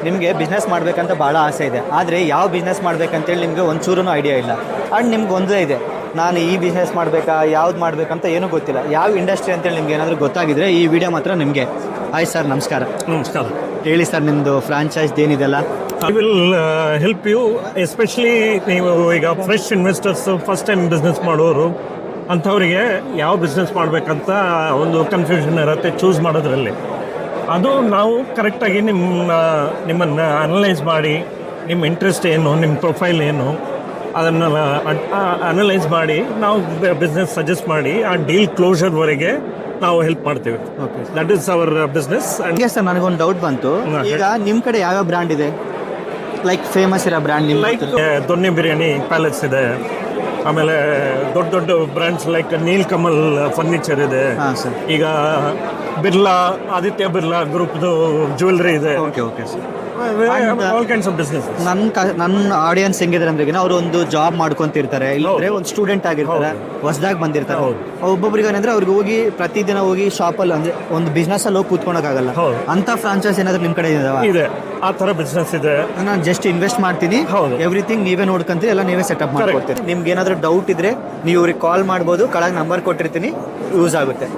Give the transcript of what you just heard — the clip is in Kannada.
ನಿಮಗೆ ಬಿಸ್ನೆಸ್ ಮಾಡಬೇಕಂತ ಭಾಳ ಆಸೆ ಇದೆ, ಆದರೆ ಯಾವ ಬಿಸ್ನೆಸ್ ಮಾಡಬೇಕಂತೇಳಿ ನಿಮಗೆ ಒಂಚೂರೂ ಐಡಿಯಾ ಇಲ್ಲ. ಆ್ಯಂಡ್ ನಿಮ್ಗೆ ಒಂದೇ ಇದೆ, ನಾನು ಈ ಬಿಸ್ನೆಸ್ ಮಾಡಬೇಕಾ ಯಾವ್ದು ಮಾಡಬೇಕಂತ ಏನೂ ಗೊತ್ತಿಲ್ಲ. ಯಾವ ಇಂಡಸ್ಟ್ರಿ ಅಂತೇಳಿ ನಿಮ್ಗೆ ಏನಾದರೂ ಗೊತ್ತಾಗಿದ್ರೆ ಈ ವಿಡಿಯೋ ಮಾತ್ರ ನಿಮಗೆ. ಹಾಯ್ ಸರ್, ನಮಸ್ಕಾರ. ನಮಸ್ಕಾರ. ಹೇಳಿ ಸರ್, ನಿಮ್ಮದು ಫ್ರಾಂಚೈಸ್ ಏನಿದೆಲ್ಲ. I will help you. Especially ನೀವು ಈಗ fresh investors, first time business ಮಾಡೋರು ಅಂಥವರಿಗೆ ಯಾವ ಬಿಸ್ನೆಸ್ ಮಾಡಬೇಕಂತ ಒಂದು ಕನ್ಫ್ಯೂಷನ್ ಇರುತ್ತೆ ಚೂಸ್ ಮಾಡೋದ್ರಲ್ಲಿ. ಅದು ನಾವು ಕರೆಕ್ಟಾಗಿ ನಿಮ್ಮನ್ನು ಅನಲೈಸ್ ಮಾಡಿ, ನಿಮ್ಮ ಇಂಟ್ರೆಸ್ಟ್ ಏನು, ನಿಮ್ಮ ಪ್ರೊಫೈಲ್ ಏನು, ಅದನ್ನು ಅನಲೈಸ್ ಮಾಡಿ ನಾವು ಬಿಸ್ನೆಸ್ ಸಜೆಸ್ಟ್ ಮಾಡಿ ಆ ಡೀಲ್ ಕ್ಲೋಷರ್ವರೆಗೆ ನಾವು ಹೆಲ್ಪ್ ಮಾಡ್ತೀವಿ. Okay, that is our business. ಹಾಗೆ ಸರ್, ನನಗೊಂದು ಡೌಟ್ ಬಂತು. ಈಗ ನಿಮ್ಮ ಕಡೆ ಯಾವ್ಯಾವ ಬ್ರ್ಯಾಂಡ್ ಇದೆ, ಲೈಕ್ ಫೇಮಸ್ ಇರೋ ಬ್ರ್ಯಾಂಡ್? ನಿಮ್ಮ ಲೈಕ್ ದೊನ್ನೆ ಬಿರಿಯಾನಿ ಪ್ಯಾಲೇಸ್ ಇದೆ, ಆಮೇಲೆ ದೊಡ್ಡ ದೊಡ್ಡ brands like Nilkamal furniture ಇದೆ. ಹಾಂ ಸರ್. ಈಗ ಬಿರ್ಲಾ, ಆದಿತ್ಯ ಬಿರ್ಲಾ ಗ್ರೂಪ್ದು ಜ್ಯುವೆಲ್ರಿ ಇದೆ. Okay okay sir. All kinds of business. ನನ್ನ ಆಡಿಯನ್ಸ್ ಹೆಂಗಿದ್ರೆ ಅಂದ್ರೆ, ಅವರು ಒಂದು ಜಾಬ್ ಮಾಡ್ಕೊಂತಿರ್ತಾರೆ, ಇಲ್ಲಂದ್ರೆ ಒಂದು ಸ್ಟೂಡೆಂಟ್ ಆಗಿರ್ತಾರೆ, ಹೊಸದಾಗಿ ಬಂದಿರ್ತಾರೆ. ಒಬ್ಬೊಬ್ರಿಗೆ ಏನಂದ್ರೆ ಅವ್ರಿಗೆ ಹೋಗಿ ಪ್ರತಿದಿನ ಹೋಗಿ ಶಾಪಲ್ಲಿ ಅಂದ್ರೆ ಒಂದು ಬಿಸ್ನೆಸ್ ಅಲ್ಲಿ ಹೋಗಿ ಕೂತ್ಕೊಳಕ್ಕಾಗಲ್ಲ. ಅಂತ ಫ್ರಾಂಚೈಸ್ ಏನಾದ್ರು ನಿಮ್ಮ ಕಡೆ ಇದೆ, ಆ ಥರ ಬಿಸ್ನೆಸ್ ಇದೆ. ನಾನು ಜಸ್ಟ್ ಇನ್ವೆಸ್ಟ್ ಮಾಡ್ತೀನಿ, ಎವ್ರಿಥಿಂಗ್ ನೀವೇ ನೋಡ್ಕೊಂತೀರಿ, ಎಲ್ಲ ನೀವೇ ಸೆಟಪ್ ಮಾಡ್ಕೊಡ್ತೀರಿ. ನಿಮ್ಗೆ ಏನಾದ್ರು ಡೌಟ್ ಇದ್ರೆ ನೀವು ಇವ್ರಿಗೆ ಕಾಲ್ ಮಾಡ್ಬೋದು, ಕೆಳಗೆ ನಂಬರ್ ಕೊಟ್ಟಿರ್ತೀನಿ, ಯೂಸ್ ಆಗುತ್ತೆ.